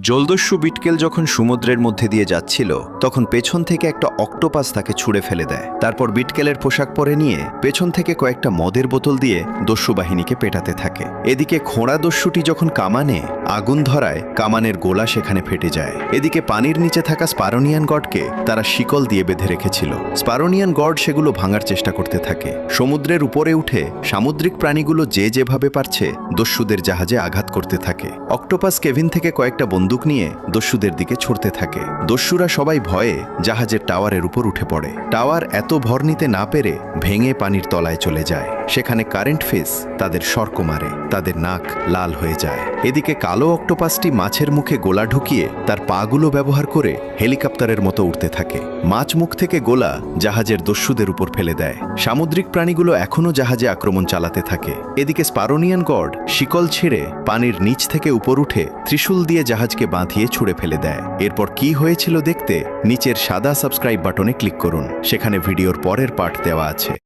জলদস্যু বিটকেল যখন সমুদ্রের মধ্যে দিয়ে যাচ্ছিল তখন পেছন থেকে একটা অক্টোপাস তাকে ছুঁড়ে ফেলে দেয়। তারপর বিটকেলের পোশাক পরে নিয়ে পেছন থেকে কয়েকটা মদের বোতল দিয়ে দস্যু বাহিনীকে পেটাতে থাকে। এদিকে খোঁড়া দস্যুটি যখন কামানে আগুন ধরায় কামানের গোলা সেখানে ফেটে যায়। এদিকে পানির নিচে থাকা স্পারোনিয়ান গডকে তারা শিকল দিয়ে বেঁধে রেখেছিল। স্পারোনিয়ান গড সেগুলো ভাঙার চেষ্টা করতে থাকে। সমুদ্রের উপরে উঠে সামুদ্রিক প্রাণীগুলো যে যেভাবে পারছে দস্যুদের জাহাজে আঘাত করতে থাকে। অক্টোপাস কেভিন থেকে কয়েকটা বন্দুক নিয়ে দস্যুদের দিকে ছুটতে থাকে। দস্যুরা সবাই ভয়ে জাহাজের টাওয়ারের উপর উঠে পড়ে। টাওয়ার এত ভর নিতে না পেরে ভেঙে পানির তলায় চলে যায়। সেখানে কারেন্ট ফিস তাদের সর্ক মারে, তাদের নাক লাল হয়ে যায়। এদিকে কালো অক্টোপাসটি মাছের মুখে গোলা ঢুকিয়ে তার পাগুলো ব্যবহার করে হেলিকপ্টারের মতো উঠতে থাকে। মাছ মুখ থেকে গোলা জাহাজের দস্যুদের উপর ফেলে দেয়। সামুদ্রিক প্রাণীগুলো এখনও জাহাজে আক্রমণ চালাতে থাকে। এদিকে স্পারোনিয়ান গড শিকল ছেড়ে পানির নিচ থেকে উপর উঠে ত্রিশূল দিয়ে জাহাজকে বাঁধিয়ে ছুঁড়ে ফেলে দেয়। এরপর কি হয়েছিল দেখতে নিচের সাদা সাবস্ক্রাইব বাটনে ক্লিক করুন। সেখানে ভিডিওর পরের পার্ট দেওয়া আছে।